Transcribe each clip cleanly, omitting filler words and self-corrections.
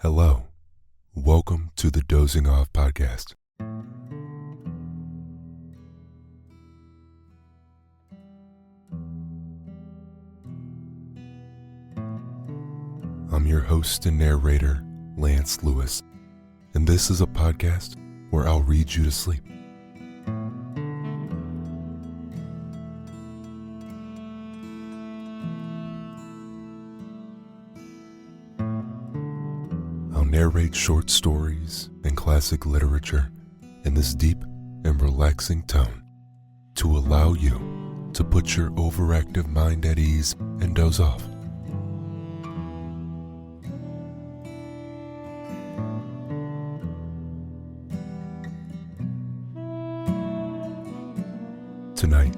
Hello, welcome to the Dozing Off podcast. I'm your host and narrator, Lance Lewis, and this is a podcast where I'll read you to sleep. I'll narrate short stories and classic literature in this deep and relaxing tone to allow you to put your overactive mind at ease and doze off. Tonight,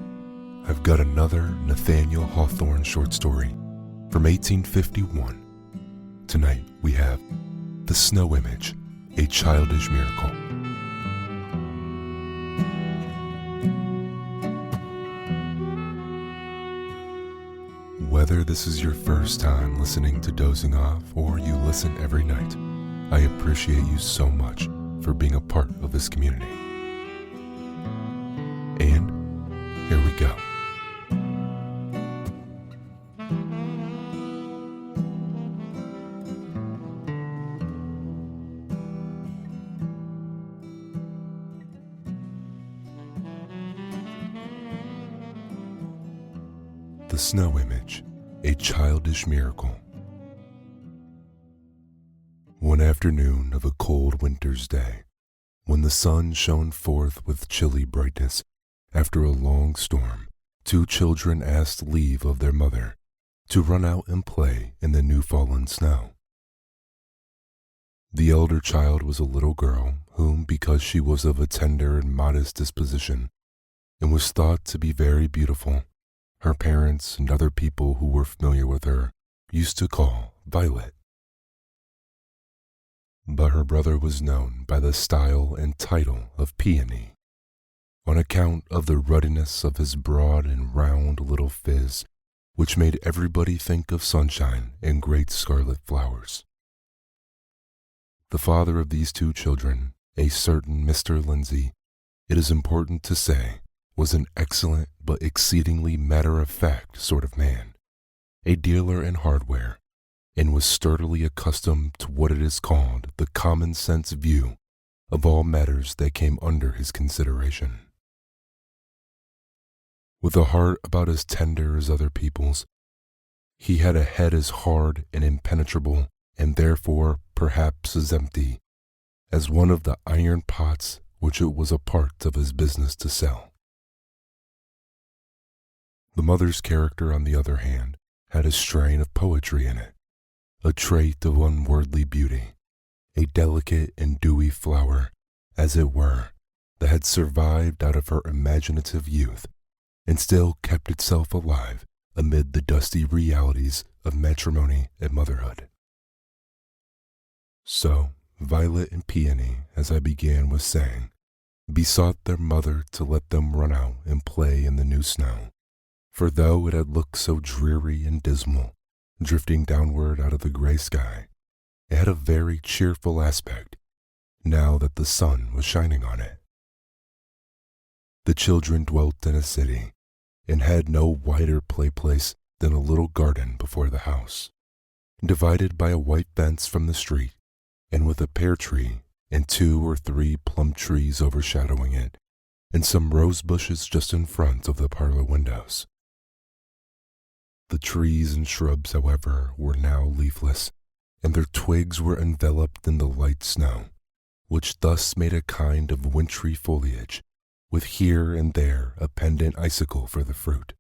I've got another Nathaniel Hawthorne short story from 1851. Tonight, we have The Snow Image, a Childish Miracle. Whether this is your first time listening to Dozing Off or you listen every night, I appreciate you so much for being a part of this community. And here we go. The Snow Image, a Childish Miracle. One afternoon of a cold winter's day, when the sun shone forth with chilly brightness after a long storm, two children asked leave of their mother to run out and play in the new-fallen snow. The elder child was a little girl whom, because she was of a tender and modest disposition and was thought to be very beautiful, her parents and other people who were familiar with her used to call Violet. But her brother was known by the style and title of Peony, on account of the ruddiness of his broad and round little phiz, which made everybody think of sunshine and great scarlet flowers. The father of these two children, a certain Mr. Lindsay, it is important to say, was an excellent but exceedingly matter-of-fact sort of man, a dealer in hardware, and was sturdily accustomed to what it is called the common-sense view of all matters that came under his consideration. With a heart about as tender as other people's, he had a head as hard and impenetrable, and therefore perhaps as empty, as one of the iron pots which it was a part of his business to sell. The mother's character, on the other hand, had a strain of poetry in it, a trait of unworldly beauty, a delicate and dewy flower, as it were, that had survived out of her imaginative youth and still kept itself alive amid the dusty realities of matrimony and motherhood. So, Violet and Peony, as I began with saying, besought their mother to let them run out and play in the new snow, for though it had looked so dreary and dismal, drifting downward out of the gray sky, it had a very cheerful aspect, now that the sun was shining on it. The children dwelt in a city, and had no wider play place than a little garden before the house, divided by a white fence from the street, and with a pear tree and 2 or 3 plum trees overshadowing it, and some rose bushes just in front of the parlor windows. The trees and shrubs, however, were now leafless, and their twigs were enveloped in the light snow, which thus made a kind of wintry foliage, with here and there a pendant icicle for the fruit.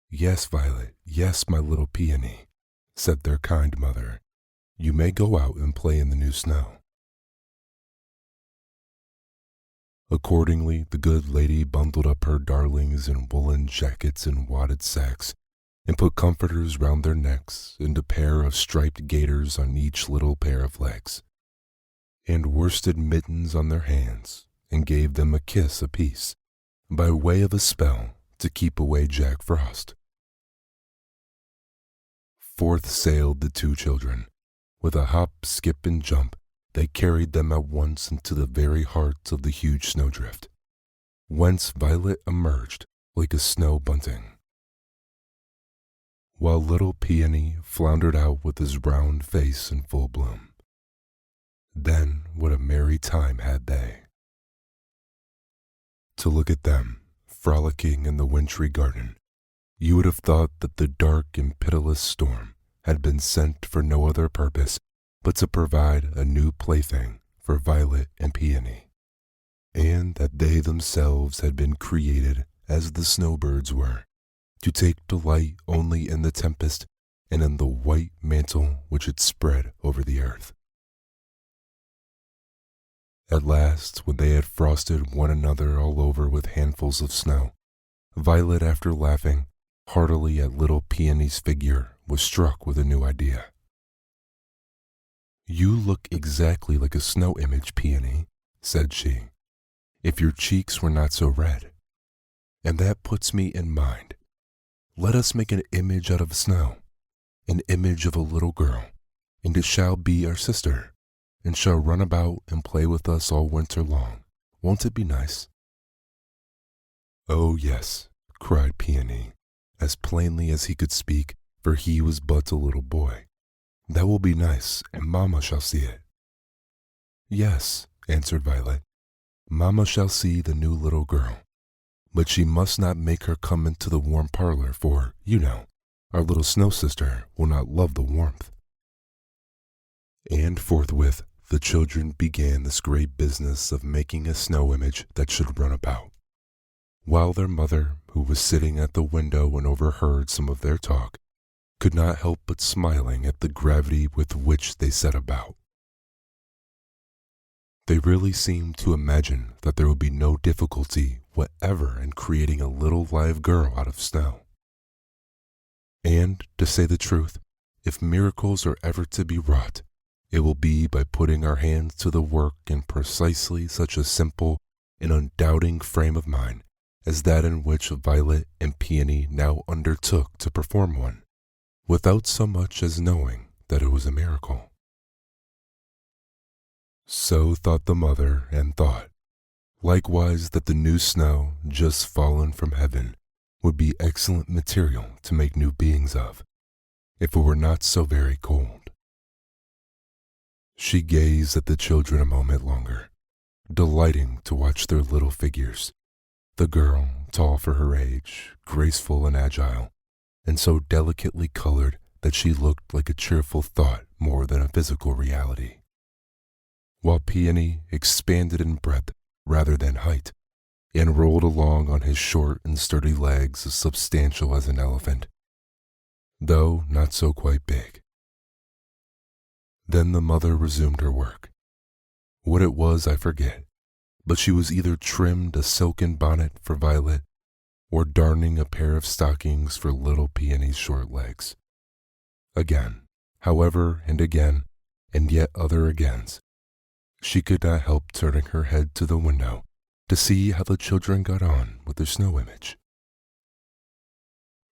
"Yes, Violet, yes, my little Peony," said their kind mother. "You may go out and play in the new snow." Accordingly, the good lady bundled up her darlings in woolen jackets and wadded sacks, and put comforters round their necks and a pair of striped gaiters on each little pair of legs, and worsted mittens on their hands, and gave them a kiss apiece, by way of a spell to keep away Jack Frost. Forth sailed the two children, With a hop, skip, and jump, they carried them at once into the very heart of the huge snowdrift, whence Violet emerged like a snow bunting, while little Peony floundered out with his round face in full bloom. Then what a merry time had they! To look at them, frolicking in the wintry garden, you would have thought that the dark and pitiless storm had been sent for no other purpose but to provide a new plaything for Violet and Peony, and that they themselves had been created as the snowbirds were, to take delight only in the tempest and in the white mantle which had spread over the earth. At last, when they had frosted one another all over with handfuls of snow, Violet, after laughing heartily at little Peony's figure, was struck with a new idea. "You look exactly like a snow image, Peony," said she, "if your cheeks were not so red. And that puts me in mind. Let us make an image out of snow, an image of a little girl, and it shall be our sister, and shall run about and play with us all winter long. Won't it be nice?" "Oh, yes," cried Peony, as plainly as he could speak, for he was but a little boy. "That will be nice, and Mamma shall see it." "Yes," answered Violet, "Mamma shall see the new little girl, but she must not make her come into the warm parlor, for, you know, our little snow sister will not love the warmth." And forthwith the children began this great business of making a snow image that should run about, while their mother, who was sitting at the window and overheard some of their talk, could not help but smiling at the gravity with which they set about. They really seemed to imagine that there would be no difficulty whatever in creating a little live girl out of snow. And, to say the truth, if miracles are ever to be wrought, it will be by putting our hands to the work in precisely such a simple and undoubting frame of mind as that in which Violet and Peony now undertook to perform one, without so much as knowing that it was a miracle. So thought the mother, and thought, likewise, that the new snow, just fallen from heaven, would be excellent material to make new beings of, if it were not so very cold. She gazed at the children a moment longer, delighting to watch their little figures, the girl, tall for her age, graceful and agile, and so delicately colored that she looked like a cheerful thought more than a physical reality, while Peony expanded in breadth rather than height, and rolled along on his short and sturdy legs as substantial as an elephant, though not so quite big. Then the mother resumed her work. What it was I forget, but she was either trimmed a silken bonnet for Violet, or darning a pair of stockings for little Peony's short legs. Again, however, and again, and yet other agains, she could not help turning her head to the window to see how the children got on with their snow image.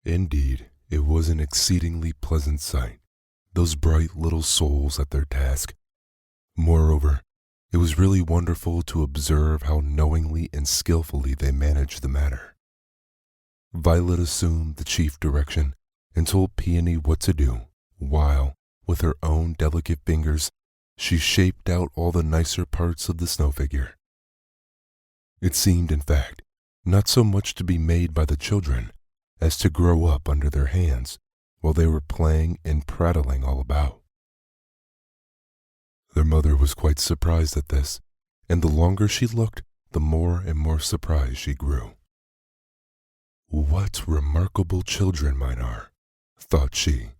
Indeed, it was an exceedingly pleasant sight, those bright little souls at their task. Moreover, it was really wonderful to observe how knowingly and skillfully they managed the matter. Violet assumed the chief direction and told Peony what to do, while, with her own delicate fingers, she shaped out all the nicer parts of the snow figure. It seemed, in fact, not so much to be made by the children as to grow up under their hands while they were playing and prattling all about. Their mother was quite surprised at this, and the longer she looked, the more and more surprised she grew. "What remarkable children mine are," thought she,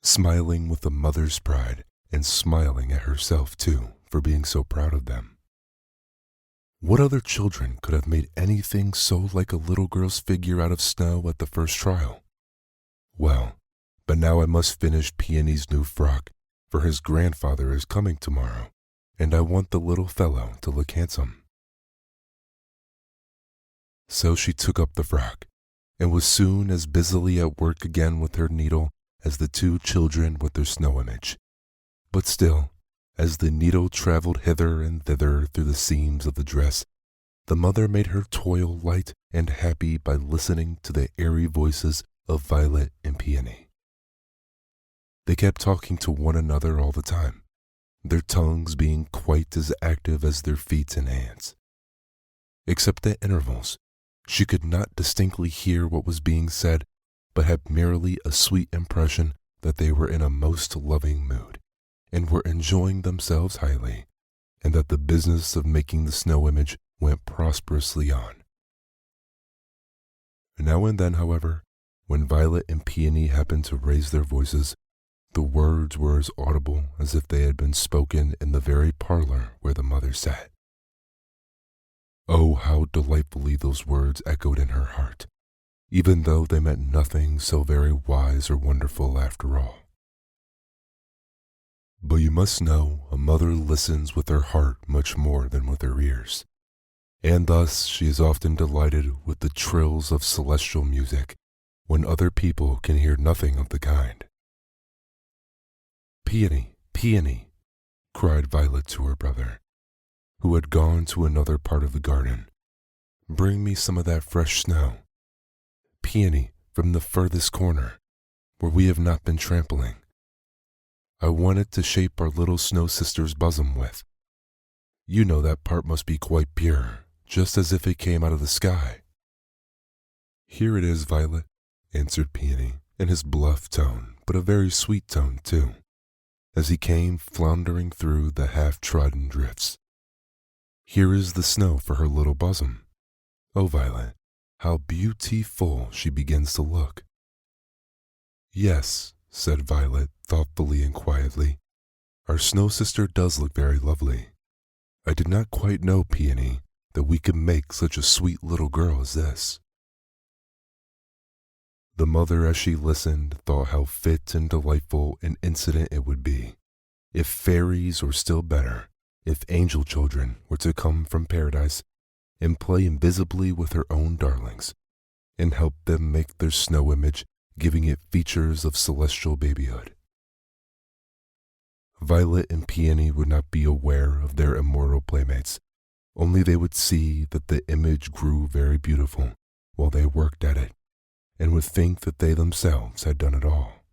smiling with a mother's pride and smiling at herself too for being so proud of them. What other children could have made anything so like a little girl's figure out of snow at the first trial? Well, but now I must finish Peony's new frock, for his grandfather is coming tomorrow, and I want the little fellow to look handsome. So she took up the frock, and was soon as busily at work again with her needle as the two children with their snow image, But still, as the needle traveled hither and thither through the seams of the dress, the mother made her toil light and happy by listening to the airy voices of Violet and Peony. They kept talking to one another all the time, their tongues being quite as active as their feet and hands. Except at intervals, she could not distinctly hear what was being said, but had merely a sweet impression that they were in a most loving mood, and were enjoying themselves highly, and that the business of making the snow image went prosperously on. Now and then, however, when Violet and Peony happened to raise their voices, the words were as audible as if they had been spoken in the very parlor where the mother sat. Oh, how delightfully those words echoed in her heart, even though they meant nothing so very wise or wonderful after all. But you must know a mother listens with her heart much more than with her ears, and thus she is often delighted with the trills of celestial music when other people can hear nothing of the kind. "Peony, Peony," cried Violet to her brother, who had gone to another part of the garden, "bring me some of that fresh snow. Peony, from the furthest corner, where we have not been trampling. I wanted to shape our little snow sister's bosom with. You know that part must be quite pure, just as if it came out of the sky." "Here it is, Violet," answered Peony, in his bluff tone, but a very sweet tone too, as he came floundering through the half-trodden drifts. "Here is the snow for her little bosom. Oh, Violet, how beautiful she begins to look." "Yes," said Violet thoughtfully and quietly, "our snow sister does look very lovely. I did not quite know, Peony, that we could make such a sweet little girl as this." The mother, as she listened, thought how fit and delightful an incident it would be if fairies, or still better, if angel children were to come from paradise and play invisibly with her own darlings, and help them make their snow image, giving it features of celestial babyhood. Violet and Peony would not be aware of their immortal playmates, only they would see that the image grew very beautiful while they worked at it, and would think that they themselves had done it all.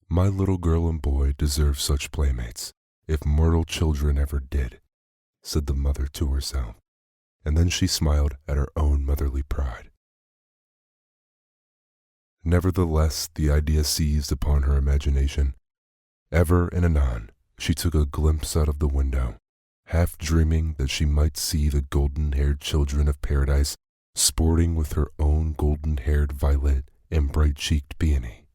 My little girl and boy deserve such playmates, if mortal children ever did, said the mother to herself, and then she smiled at her own motherly pride. Nevertheless, the idea seized upon her imagination. Ever and anon, she took a glimpse out of the window, half dreaming that she might see the golden-haired children of paradise sporting with her own golden-haired Violet and bright-cheeked Peony.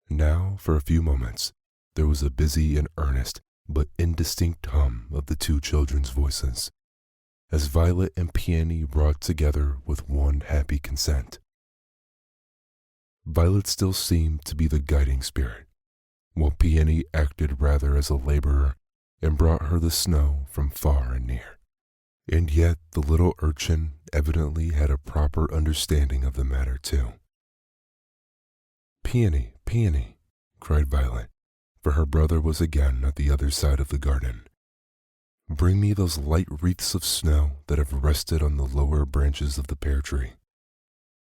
Now, for a few moments, there was a busy and earnest but indistinct hum of the two children's voices, as Violet and Peony wrought together with one happy consent. Violet still seemed to be the guiding spirit, while Peony acted rather as a laborer and brought her the snow from far and near. And yet the little urchin evidently had a proper understanding of the matter too. "Peony, Peony," cried Violet, for her brother was again at the other side of the garden. "Bring me those light wreaths of snow that have rested on the lower branches of the pear tree.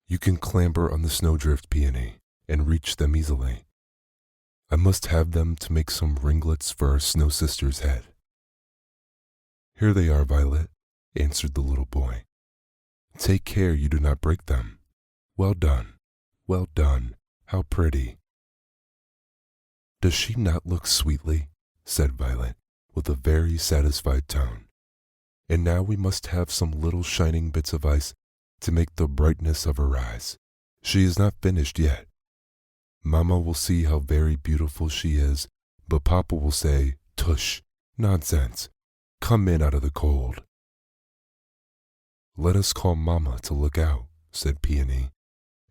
You can clamber on the snowdrift, Peony, and reach them easily. I must have them to make some ringlets for our snow sister's head." "Here they are, Violet," answered the little boy. "Take care you do not break them. Well done, well done, how pretty." "Does she not look sweetly?" said Violet, with a very satisfied tone. "And now we must have some little shining bits of ice to make the brightness of her eyes. She is not finished yet. Mamma will see how very beautiful she is, but Papa will say, 'Tush, nonsense, come in out of the cold.'" "Let us call Mamma to look out," said Peony,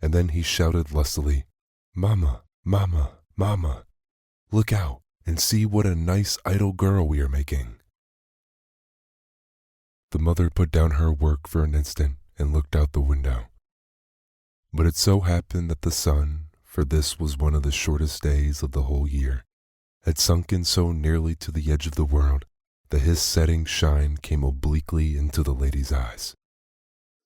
and then he shouted lustily, "Mamma, Mamma, Mamma, look out and see what a nice idle girl we are making." The mother put down her work for an instant and looked out the window. But it so happened that the sun, for this was one of the shortest days of the whole year, had sunken so nearly to the edge of the world that his setting shine came obliquely into the lady's eyes.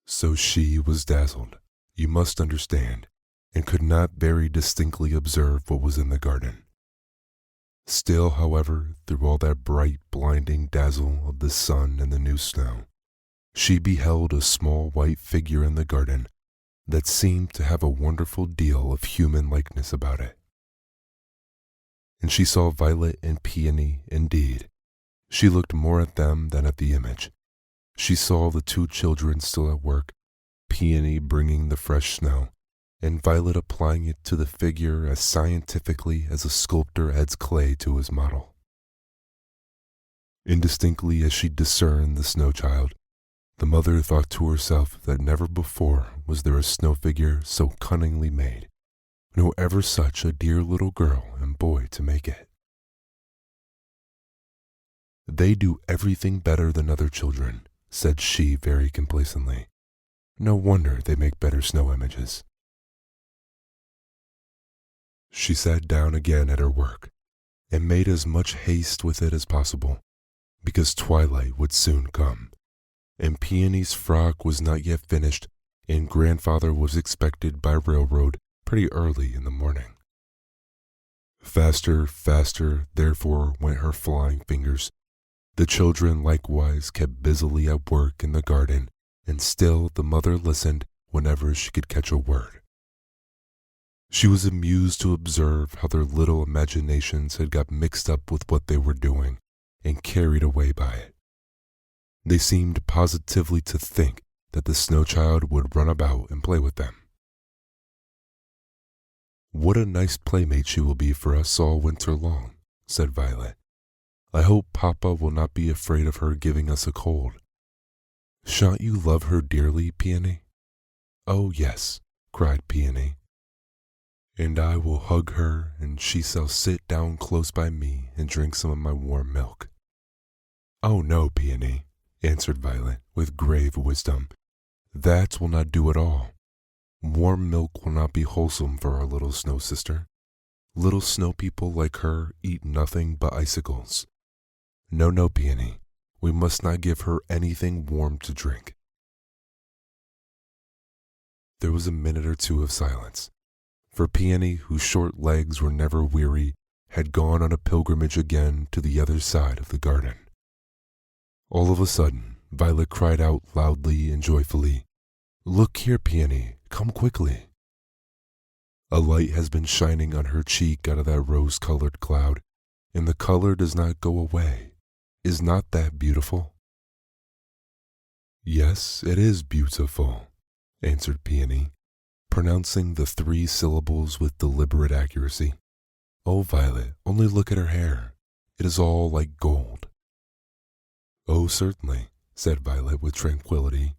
So she was dazzled, you must understand, and could not very distinctly observe what was in the garden. Still, however, through all that bright, blinding dazzle of the sun and the new snow, she beheld a small white figure in the garden that seemed to have a wonderful deal of human likeness about it. And she saw Violet and Peony indeed. She looked more at them than at the image. She saw the two children still at work, Peony bringing the fresh snow, and Violet applying it to the figure as scientifically as a sculptor adds clay to his model. Indistinctly as she discerned the snow child, the mother thought to herself that never before was there a snow figure so cunningly made, nor ever such a dear little girl and boy to make it. They do everything better than other children, said she very complacently. No wonder they make better snow images. She sat down again at her work, and made as much haste with it as possible, because twilight would soon come, and Peony's frock was not yet finished, and grandfather was expected by railroad pretty early in the morning. Faster, faster, therefore, went her flying fingers. The children likewise kept busily at work in the garden, and still the mother listened whenever she could catch a word. She was amused to observe how their little imaginations had got mixed up with what they were doing and carried away by it. They seemed positively to think that the snow child would run about and play with them. What a nice playmate she will be for us all winter long, said Violet. I hope Papa will not be afraid of her giving us a cold. Shan't you love her dearly, Peony? Oh, yes, cried Peony. And I will hug her, and she shall sit down close by me and drink some of my warm milk. Oh, no, Peony, answered Violet with grave wisdom. That will not do at all. Warm milk will not be wholesome for our little snow sister. Little snow people like her eat nothing but icicles. No, no, Peony, we must not give her anything warm to drink. There was a minute or two of silence, for Peony, whose short legs were never weary, had gone on a pilgrimage again to the other side of the garden. All of a sudden, Violet cried out loudly and joyfully, Look here, Peony, come quickly. A light has been shining on her cheek out of that rose-colored cloud, and the color does not go away. Is not that beautiful? Yes, it is beautiful, answered Peony, pronouncing the 3 syllables with deliberate accuracy. Oh, Violet, only look at her hair. It is all like gold. Oh, certainly, said Violet with tranquility,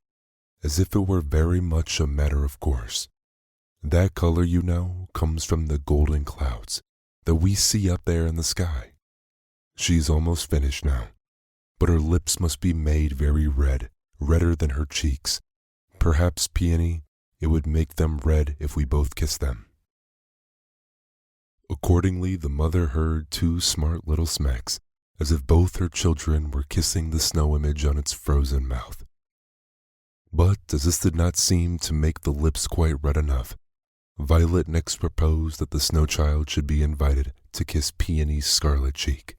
as if it were very much a matter of course. That color, you know, comes from the golden clouds that we see up there in the sky. She's almost finished now, but her lips must be made very red, redder than her cheeks. Perhaps, Peony, it would make them red if we both kissed them. Accordingly, the mother heard 2 smart little smacks, as if both her children were kissing the snow image on its frozen mouth. But as this did not seem to make the lips quite red enough, Violet next proposed that the snow child should be invited to kiss Peony's scarlet cheek.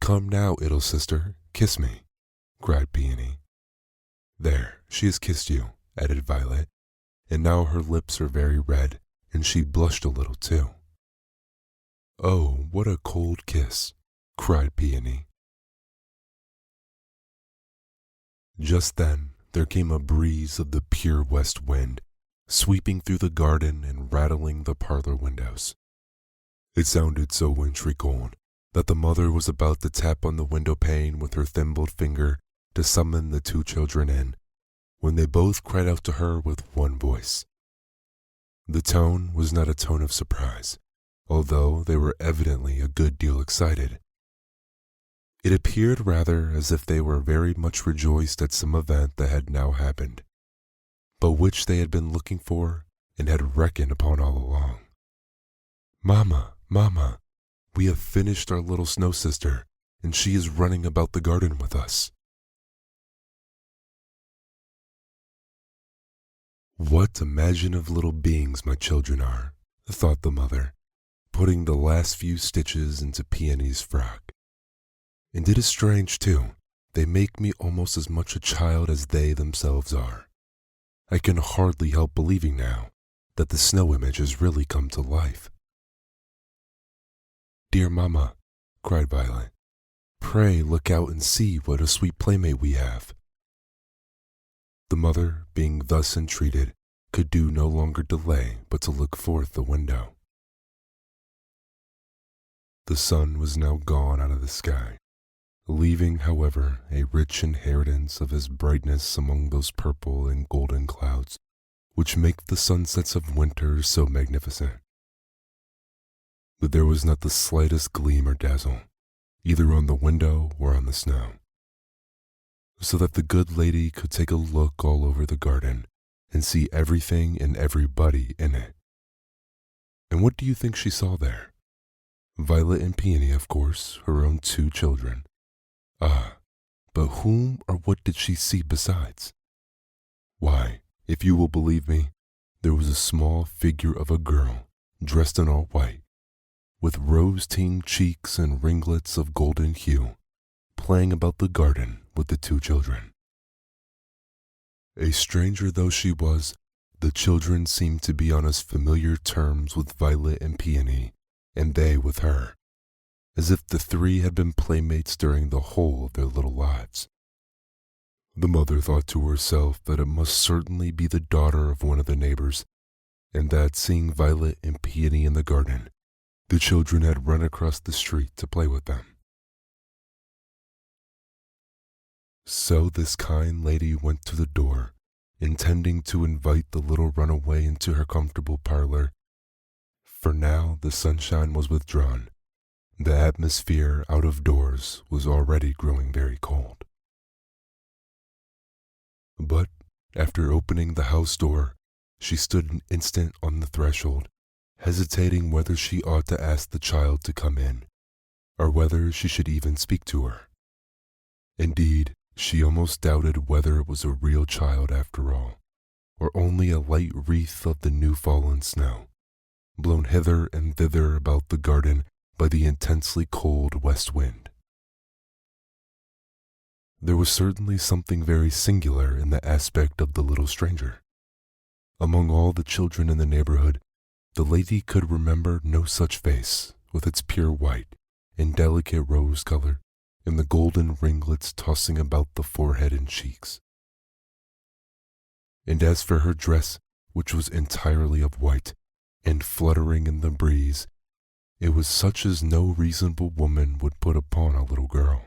Come now, little sister, kiss me, cried Peony. There, she has kissed you, added Violet, and now her lips are very red, and she blushed a little too. Oh, what a cold kiss, cried Peony. Just then there came a breeze of the pure west wind, sweeping through the garden and rattling the parlor windows. It sounded so wintry cold that the mother was about to tap on the window pane with her thimbled finger to summon the 2 children in, when they both cried out to her with one voice. The tone was not a tone of surprise, although they were evidently a good deal excited. It appeared rather as if they were very much rejoiced at some event that had now happened, but which they had been looking for and had reckoned upon all along. "Mama, Mama, we have finished our little snow sister, and she is running about the garden with us." "What imaginative little beings my children are," thought the mother, putting the last few stitches into Peony's frock. "And it is strange, too. They make me almost as much a child as they themselves are. I can hardly help believing now that the snow image has really come to life." "Dear Mamma," cried Violet, "pray look out and see what a sweet playmate we have." The mother, being thus entreated, could do no longer delay but to look forth the window. The sun was now gone out of the sky, leaving, however, a rich inheritance of his brightness among those purple and golden clouds which make the sunsets of winter so magnificent. But there was not the slightest gleam or dazzle, either on the window or on the snow, so that the good lady could take a look all over the garden and see everything and everybody in it. And what do you think she saw there? Violet and Peony, of course, her own 2 children. Ah, but whom or what did she see besides? Why, if you will believe me, there was a small figure of a girl, dressed in all white, with rose-tinged cheeks and ringlets of golden hue, playing about the garden with the 2 children. A stranger though she was, the children seemed to be on as familiar terms with Violet and Peony, and they with her, as if the 3 had been playmates during the whole of their little lives. The mother thought to herself that it must certainly be the daughter of one of the neighbors, and that, seeing Violet and Peony in the garden, the children had run across the street to play with them. So this kind lady went to the door, intending to invite the little runaway into her comfortable parlor, for now the sunshine was withdrawn. The atmosphere out of doors was already growing very cold. But after opening the house door, she stood an instant on the threshold, hesitating whether she ought to ask the child to come in, or whether she should even speak to her. Indeed, she almost doubted whether it was a real child after all, or only a light wreath of the new-fallen snow, blown hither and thither about the garden by the intensely cold west wind. There was certainly something very singular in the aspect of the little stranger. Among all the children in the neighborhood, the lady could remember no such face, with its pure white and delicate rose color, and the golden ringlets tossing about the forehead and cheeks. And as for her dress, which was entirely of white, and fluttering in the breeze, it was such as no reasonable woman would put upon a little girl,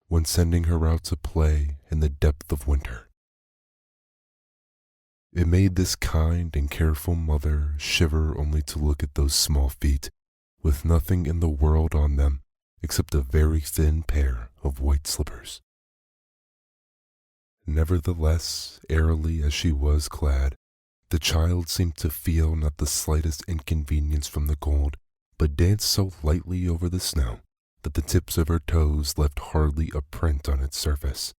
when sending her out to play in the depth of winter. It made this kind and careful mother shiver only to look at those small feet, with nothing in the world on them except a very thin pair of white slippers. Nevertheless, airily as she was clad, the child seemed to feel not the slightest inconvenience from the cold, but danced so lightly over the snow that the tips of her toes left hardly a print on its surface,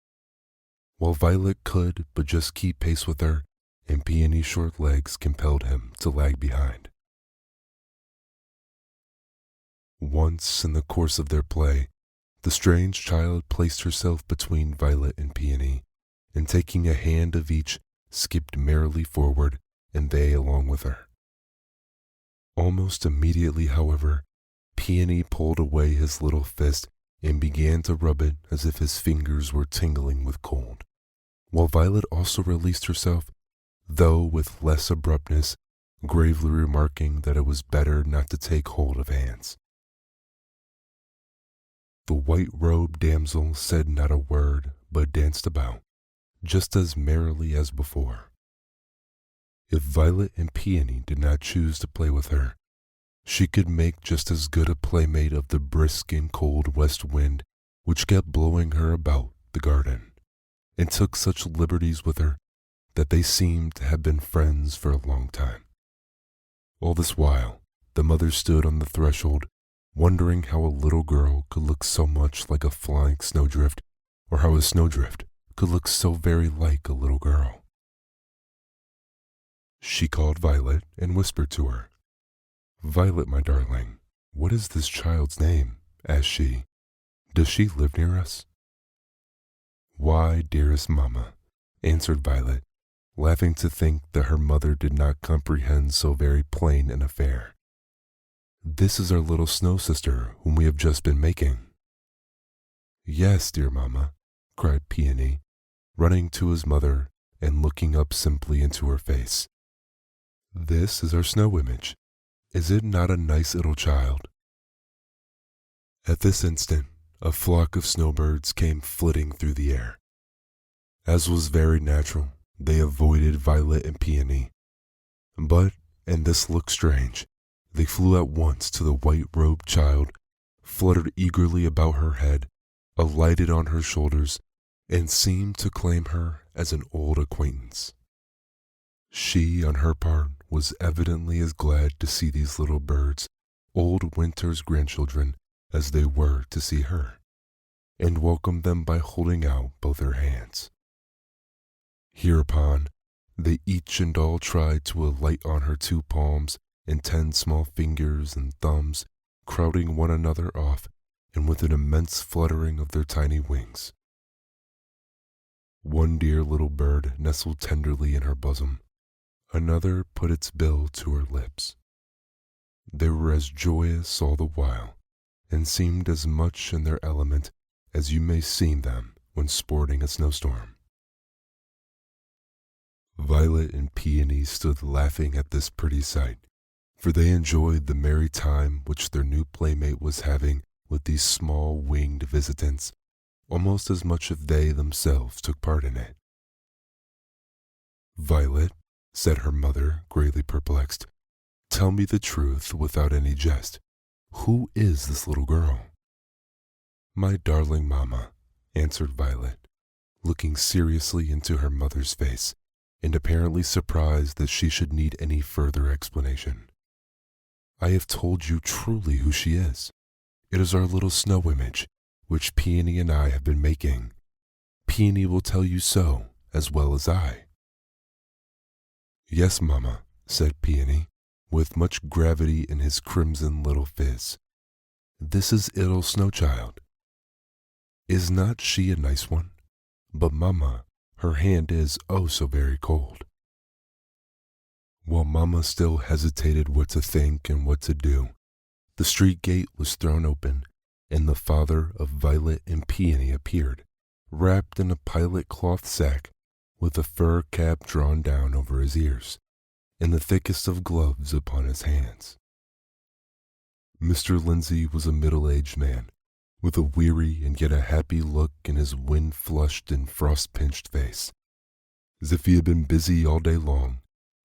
while Violet could but just keep pace with her, and Peony's short legs compelled him to lag behind. Once in the course of their play, the strange child placed herself between Violet and Peony, and taking a hand of each, skipped merrily forward, and they along with her. Almost immediately, however, Peony pulled away his little fist and began to rub it as if his fingers were tingling with cold, while Violet also released herself, though with less abruptness, gravely remarking that it was better not to take hold of hands. The white-robed damsel said not a word, but danced about, just as merrily as before. If Violet and Peony did not choose to play with her, she could make just as good a playmate of the brisk and cold west wind which kept blowing her about the garden, and took such liberties with her that they seemed to have been friends for a long time. All this while, the mother stood on the threshold, wondering how a little girl could look so much like a flying snowdrift, or how a snowdrift could look so very like a little girl. She called Violet and whispered to her, "Violet, my darling, what is this child's name?" asked she. "Does she live near us?" "Why, dearest mamma," answered Violet, laughing to think that her mother did not comprehend so very plain an affair. "This is our little snow sister whom we have just been making." "Yes, dear mamma," cried Peony, running to his mother and looking up simply into her face. "This is our snow image. Is it not a nice little child?" At this instant, a flock of snowbirds came flitting through the air. As was very natural, they avoided Violet and Peony. But, and this looked strange, they flew at once to the white-robed child, fluttered eagerly about her head, alighted on her shoulders, and seemed to claim her as an old acquaintance. She, on her part, was evidently as glad to see these little birds, old Winter's grandchildren, as they were to see her, and welcomed them by holding out both her hands. Hereupon, they each and all tried to alight on her 2 palms and 10 small fingers and thumbs, crowding one another off, and with an immense fluttering of their tiny wings. One dear little bird nestled tenderly in her bosom. Another put its bill to her lips. They were as joyous all the while, and seemed as much in their element as you may see them when sporting a snowstorm. Violet and Peony stood laughing at this pretty sight, for they enjoyed the merry time which their new playmate was having with these small winged visitants, almost as much as they themselves took part in it. "Violet," said her mother, greatly perplexed, "tell me the truth without any jest. Who is this little girl?" "My darling mamma," answered Violet, looking seriously into her mother's face, and apparently surprised that she should need any further explanation. "I have told you truly who she is. It is our little snow image, which Peony and I have been making. Peony will tell you so, as well as I." "Yes, mamma," said Peony, with much gravity in his crimson little phiz. "This is little Snow Child. Is not she a nice one? But, mamma, her hand is oh so very cold." While mamma still hesitated what to think and what to do, the street gate was thrown open, and the father of Violet and Peony appeared, wrapped in a pilot cloth sack, with a fur cap drawn down over his ears, and the thickest of gloves upon his hands. Mr. Lindsay was a middle-aged man, with a weary and yet a happy look in his wind-flushed and frost-pinched face, as if he had been busy all day long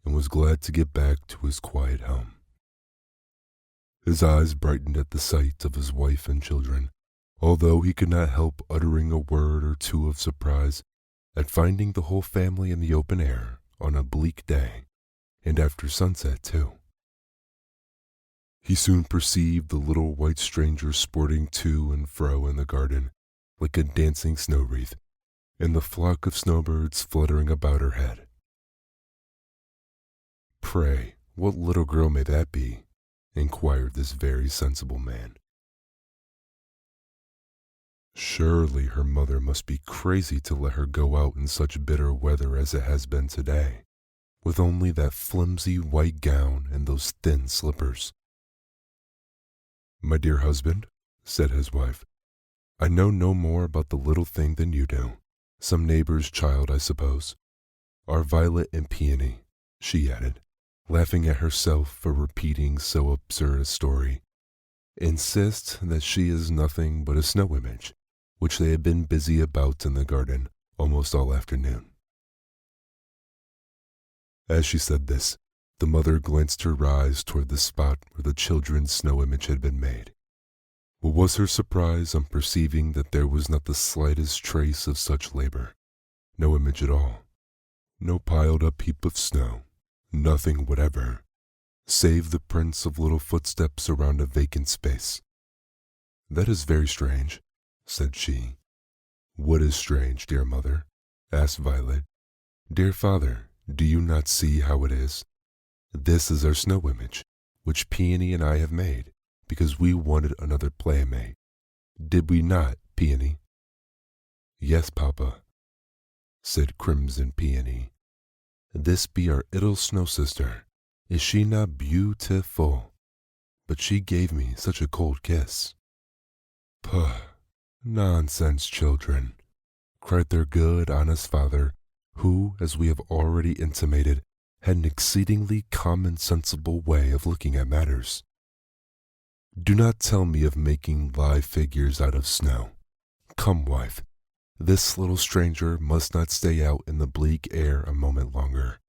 and was glad to get back to his quiet home. His eyes brightened at the sight of his wife and children, although he could not help uttering a word or two of surprise at finding the whole family in the open air on a bleak day, and after sunset too. He soon perceived the little white stranger sporting to and fro in the garden like a dancing snow wreath, and the flock of snowbirds fluttering about her head. "Pray, what little girl may that be?" inquired this very sensible man. "Surely her mother must be crazy to let her go out in such bitter weather as it has been today, with only that flimsy white gown and those thin slippers." "My dear husband," said his wife, "I know no more about the little thing than you do. Some neighbor's child, I suppose. Our Violet and Peony," she added, laughing at herself for repeating so absurd a story, "insist that she is nothing but a snow image, which they have been busy about in the garden almost all afternoon." As she said this, the mother glanced her eyes toward the spot where the children's snow image had been made. What was her surprise on perceiving that there was not the slightest trace of such labor, no image at all. No piled up heap of snow, nothing whatever, save the prints of little footsteps around a vacant space. "That is very strange," said she. "What is strange, dear mother?" asked Violet. "Dear father, do you not see how it is? This is our snow image, which Peony and I have made, because we wanted another playmate. Did we not, Peony?" "Yes, Papa," said Crimson Peony. "This be our little snow sister. Is she not beautiful? But she gave me such a cold kiss." "Puh, nonsense, children," cried their good, honest father, who, as we have already intimated, had an exceedingly common-sensible way of looking at matters. "Do not tell me of making live figures out of snow. Come, wife, this little stranger must not stay out in the bleak air a moment longer.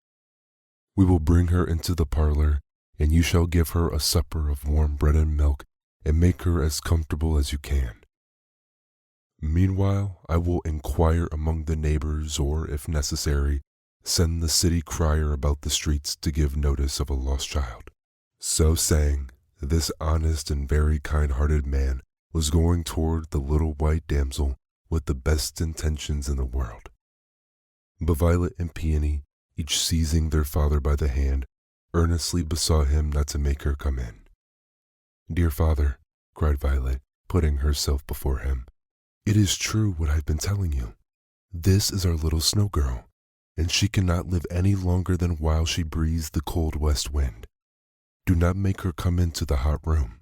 We will bring her into the parlor, and you shall give her a supper of warm bread and milk, and make her as comfortable as you can. Meanwhile, I will inquire among the neighbors, or, if necessary, send the city crier about the streets to give notice of a lost child." So saying, this honest and very kind-hearted man was going toward the little white damsel with the best intentions in the world. But Violet and Peony, each seizing their father by the hand, earnestly besought him not to make her come in. "Dear father," cried Violet, putting herself before him, "it is true what I've been telling you. This is our little snow girl, and she cannot live any longer than while she breathes the cold west wind. Do not make her come into the hot room."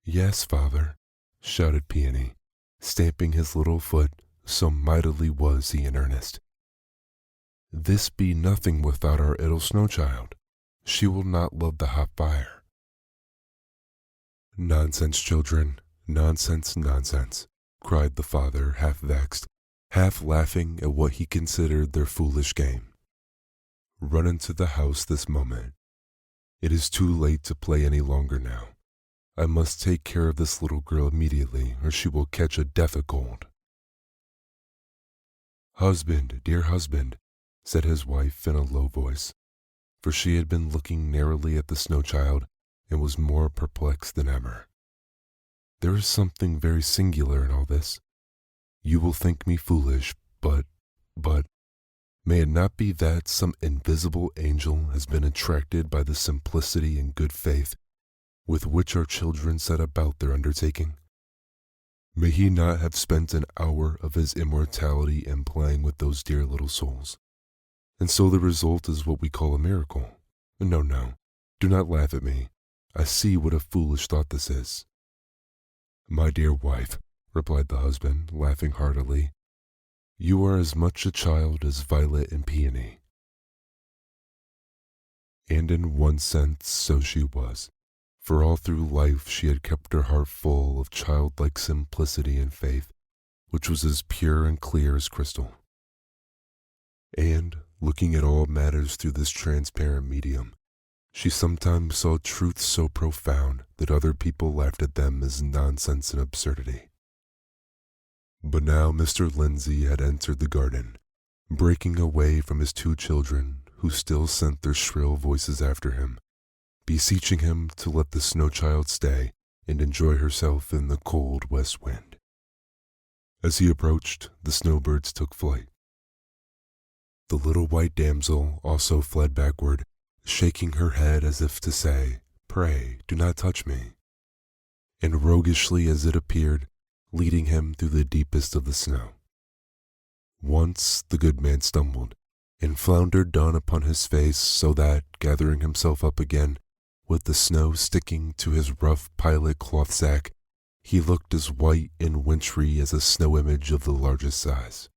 "Yes, father," shouted Peony, stamping his little foot, so mightily was he in earnest. "This be nothing without our little snow child. She will not love the hot fire." "Nonsense, children, nonsense, nonsense," cried the father, half vexed, half laughing at what he considered their foolish game. "Run into the house this moment. It is too late to play any longer now. I must take care of this little girl immediately, or she will catch a death cold." "Husband, dear husband," said his wife in a low voice, for she had been looking narrowly at the snow child and was more perplexed than ever. "There is something very singular in all this. You will think me foolish, but, may it not be that some invisible angel has been attracted by the simplicity and good faith with which our children set about their undertaking? May he not have spent an hour of his immortality in playing with those dear little souls? And so the result is what we call a miracle. No, do not laugh at me. I see what a foolish thought this is." "My dear wife," replied the husband, laughing heartily, "you are as much a child as Violet and Peony." And in one sense so she was, for all through life she had kept her heart full of childlike simplicity and faith, which was as pure and clear as crystal. And, looking at all matters through this transparent medium, she sometimes saw truths so profound that other people laughed at them as nonsense and absurdity. But now Mr. Lindsay had entered the garden, breaking away from his two children, who still sent their shrill voices after him, beseeching him to let the snow child stay and enjoy herself in the cold west wind. As he approached, the snowbirds took flight. The little white damsel also fled backward, shaking her head as if to say, "Pray, do not touch me," and roguishly as it appeared, leading him through the deepest of the snow. Once the good man stumbled, and floundered down upon his face, so that, gathering himself up again, with the snow sticking to his rough pilot cloth sack, he looked as white and wintry as a snow image of the largest size.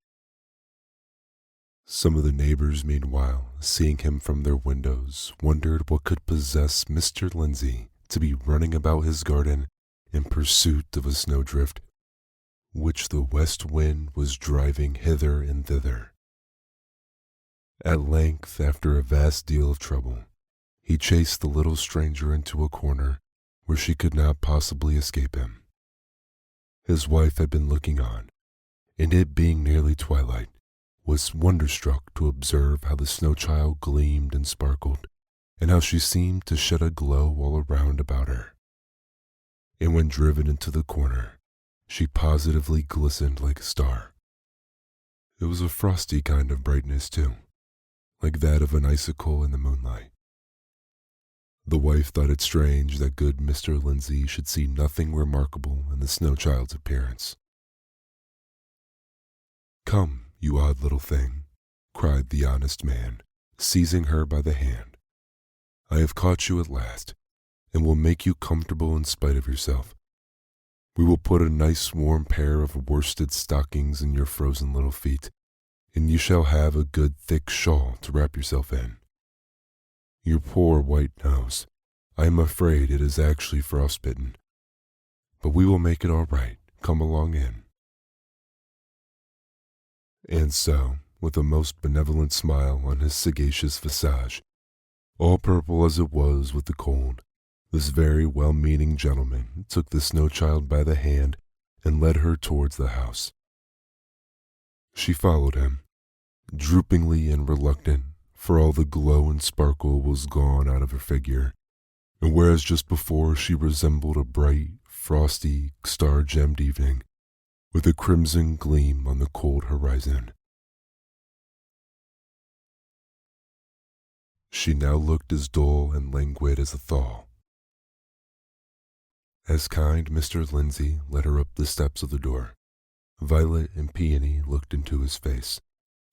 Some of the neighbors, meanwhile, seeing him from their windows, wondered what could possess Mr. Lindsay to be running about his garden in pursuit of a snowdrift, which the west wind was driving hither and thither. At length, after a vast deal of trouble, he chased the little stranger into a corner where she could not possibly escape him. His wife had been looking on, and it being nearly twilight, was wonderstruck to observe how the snow child gleamed and sparkled, and how she seemed to shed a glow all around about her. And when driven into the corner, she positively glistened like a star. It was a frosty kind of brightness, too, like that of an icicle in the moonlight. The wife thought it strange that good Mr. Lindsay should see nothing remarkable in the snow child's appearance. "Come, you odd little thing," cried the honest man, seizing her by the hand. "I have caught you at last, and will make you comfortable in spite of yourself. We will put a nice warm pair of worsted stockings in your frozen little feet, and you shall have a good thick shawl to wrap yourself in. Your poor white nose, I am afraid it is actually frostbitten, but we will make it all right. Come along in." And so, with a most benevolent smile on his sagacious visage, all purple as it was with the cold, this very well-meaning gentleman took the snow child by the hand and led her towards the house. She followed him, droopingly and reluctant, for all the glow and sparkle was gone out of her figure, and whereas just before she resembled a bright, frosty, star-gemmed evening, with a crimson gleam on the cold horizon, she now looked as dull and languid as a thaw. As kind Mr. Lindsay led her up the steps of the door, Violet and Peony looked into his face,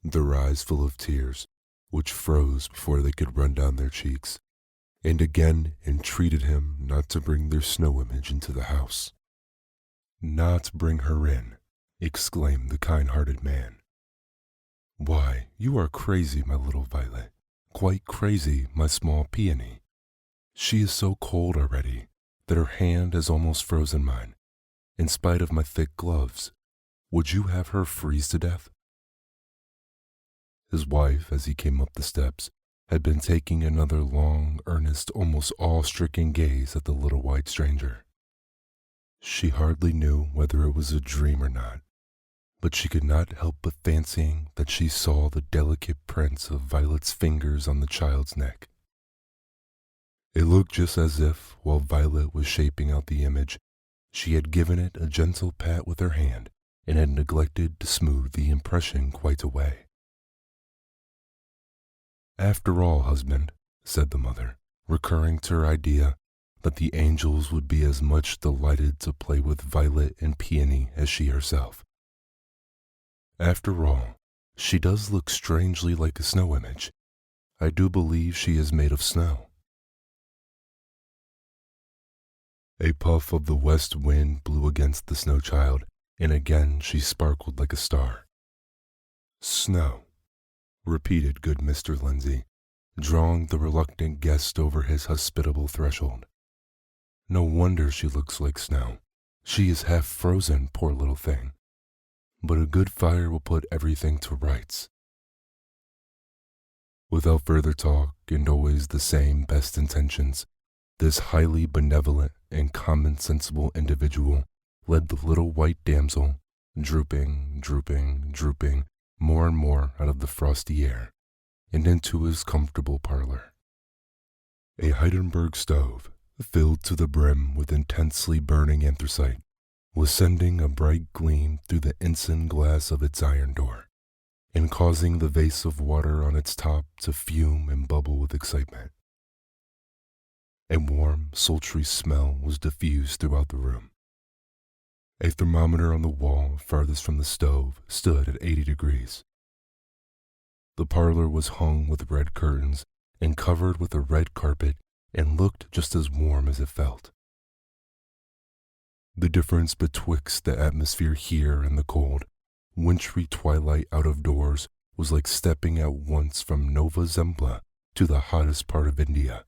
their eyes full of tears, which froze before they could run down their cheeks, and again entreated him not to bring their snow image into the house. "Not bring her in," exclaimed the kind-hearted man. "Why, you are crazy, my little Violet, quite crazy, my small Peony. She is so cold already that her hand has almost frozen mine, in spite of my thick gloves. Would you have her freeze to death?" His wife, as he came up the steps, had been taking another long, earnest, almost awe-stricken gaze at the little white stranger. She hardly knew whether it was a dream or not, but she could not help but fancying that she saw the delicate prints of Violet's fingers on the child's neck. It looked just as if, while Violet was shaping out the image, she had given it a gentle pat with her hand and had neglected to smooth the impression quite away. "After all, husband," said the mother, recurring to her idea that the angels would be as much delighted to play with Violet and Peony as she herself. "After all, she does look strangely like a snow image. I do believe she is made of snow." A puff of the west wind blew against the snow child, and again she sparkled like a star. "Snow," repeated good Mr. Lindsay, drawing the reluctant guest over his hospitable threshold. "No wonder she looks like snow. She is half frozen, poor little thing. But a good fire will put everything to rights." Without further talk, and always the same best intentions, this highly benevolent and common-sensible individual led the little white damsel, drooping, more and more out of the frosty air, and into his comfortable parlor. A Heidelberg stove, filled to the brim with intensely burning anthracite, was sending a bright gleam through the ensign glass of its iron door, and causing the vase of water on its top to fume and bubble with excitement. A warm, sultry smell was diffused throughout the room. A thermometer on the wall farthest from the stove stood at 80 degrees. The parlor was hung with red curtains and covered with a red carpet and looked just as warm as it felt. The difference betwixt the atmosphere here and the cold, wintry twilight out of doors was like stepping at once from Nova Zembla to the hottest part of India,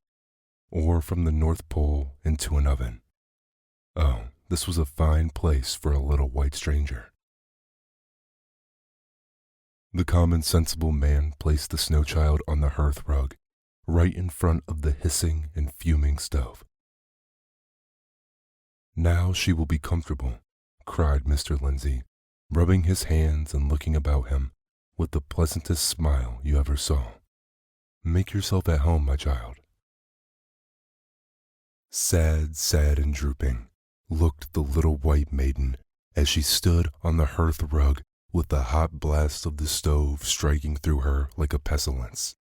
or from the North Pole into an oven. Oh, this was a fine place for a little white stranger. The common sensible man placed the snow child on the hearth rug, right in front of the hissing and fuming stove. "Now she will be comfortable," cried Mr. Lindsay, rubbing his hands and looking about him, with the pleasantest smile you ever saw. "Make yourself at home, my child." Sad and drooping looked the little white maiden as she stood on the hearth rug with the hot blast of the stove striking through her like a pestilence.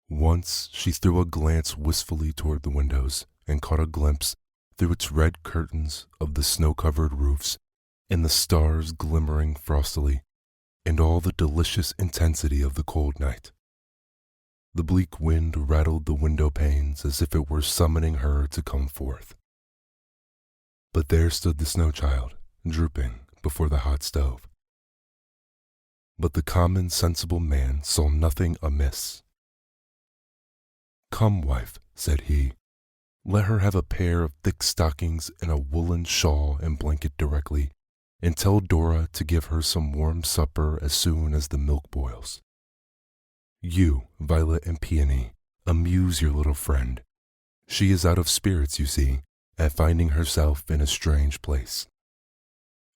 Once she threw a glance wistfully toward the windows and caught a glimpse through its red curtains of the snow-covered roofs and the stars glimmering frostily and all the delicious intensity of the cold night. The bleak wind rattled the window panes as if it were summoning her to come forth. But there stood the snow child, drooping before the hot stove. But the common, sensible man saw nothing amiss. "Come, wife," said he, "let her have a pair of thick stockings and a woolen shawl and blanket directly, and tell Dora to give her some warm supper as soon as the milk boils. You, Violet and Peony, amuse your little friend. She is out of spirits, you see, at finding herself in a strange place.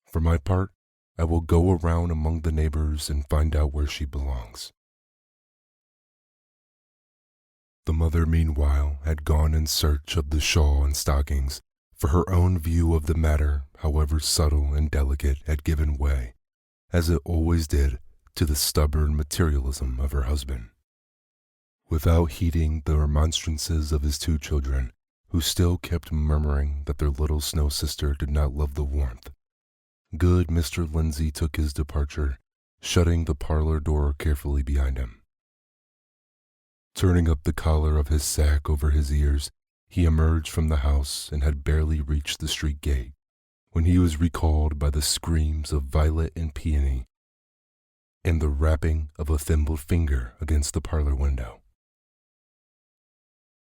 For my part, I will go around among the neighbors and find out where she belongs." The mother, meanwhile, had gone in search of the shawl and stockings, for her own view of the matter, however subtle and delicate, had given way, as it always did, to the stubborn materialism of her husband. Without heeding the remonstrances of his two children, who still kept murmuring that their little snow sister did not love the warmth, good Mr. Lindsay took his departure, shutting the parlor door carefully behind him. Turning up the collar of his sack over his ears, he emerged from the house and had barely reached the street gate when he was recalled by the screams of Violet and Peony and the rapping of a thimbled finger against the parlor window.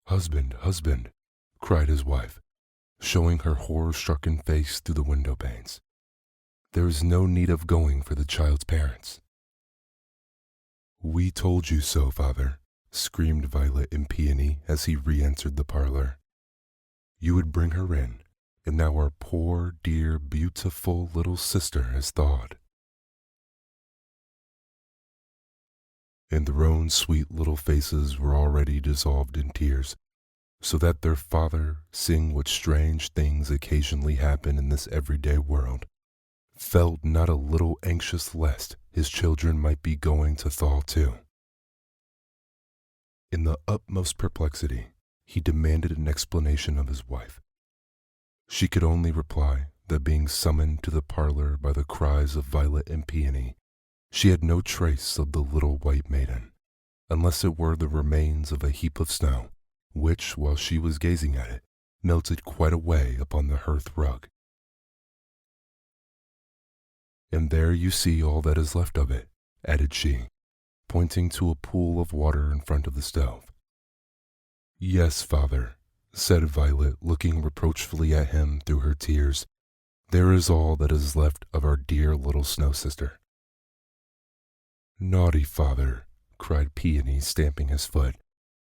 "Husband, husband," cried his wife, showing her horror-stricken face through the window panes. "There is no need of going for the child's parents." "We told you so, father," screamed Violet and Peony as he re-entered the parlor. "You would bring her in, and now our poor, dear, beautiful little sister has thawed." And their own sweet little faces were already dissolved in tears, so that their father, seeing what strange things occasionally happen in this everyday world, felt not a little anxious lest his children might be going to thaw too. In the utmost perplexity, he demanded an explanation of his wife. She could only reply that being summoned to the parlor by the cries of Violet and Peony, she had no trace of the little white maiden, unless it were the remains of a heap of snow, which, while she was gazing at it, melted quite away upon the hearth rug. "And there you see all that is left of it," added she, pointing to a pool of water in front of the stove. "Yes, father," said Violet, looking reproachfully at him through her tears. "There is all that is left of our dear little snow sister." "Naughty father," cried Peony, stamping his foot,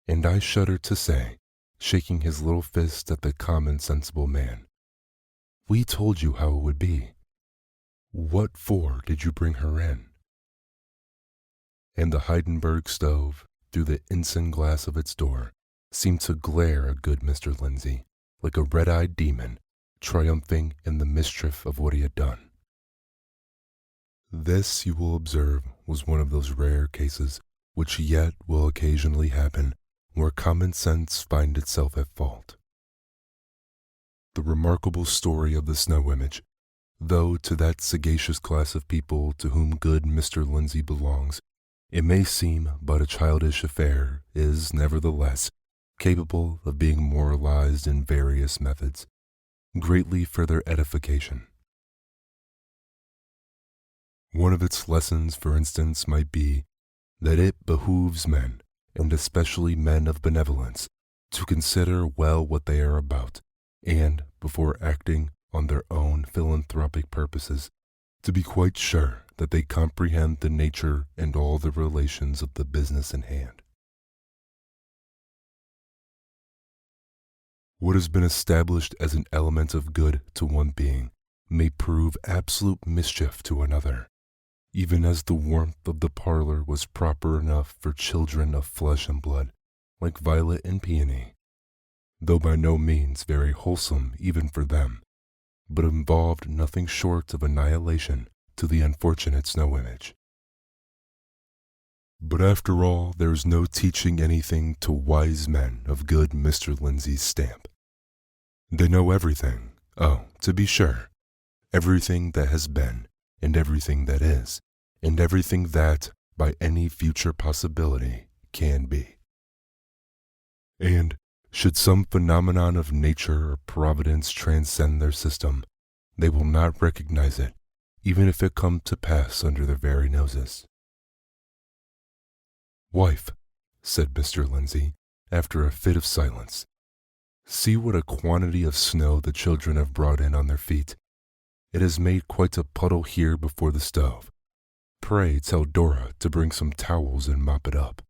and I shudder to say, shaking his little fist at the common sensible man. "We told you how it would be. What for did you bring her in?" And the Heidenberg stove, through the ensign glass of its door, seemed to glare at good Mr. Lindsay, like a red-eyed demon, triumphing in the mischief of what he had done. This, you will observe, was one of those rare cases which yet will occasionally happen where common sense finds itself at fault. The remarkable story of the snow image, though to that sagacious class of people to whom good Mr. Lindsay belongs, it may seem but a childish affair, is, nevertheless, capable of being moralized in various methods, greatly for their edification. One of its lessons, for instance, might be that it behooves men, and especially men of benevolence, to consider well what they are about, and, before acting on their own philanthropic purposes, to be quite sure that they comprehend the nature and all the relations of the business in hand. What has been established as an element of good to one being may prove absolute mischief to another, even as the warmth of the parlor was proper enough for children of flesh and blood, like Violet and Peony, though by no means very wholesome even for them, but involved nothing short of annihilation to the unfortunate snow image. But after all, there's no teaching anything to wise men of good Mr. Lindsay's stamp. They know everything, oh, to be sure, everything that has been, and everything that is, and everything that, by any future possibility, can be. And, should some phenomenon of nature or providence transcend their system, they will not recognize it, even if it come to pass under their very noses. "Wife," said Mr. Lindsay, after a fit of silence, "see what a quantity of snow the children have brought in on their feet. It has made quite a puddle here before the stove. Pray tell Dora to bring some towels and mop it up."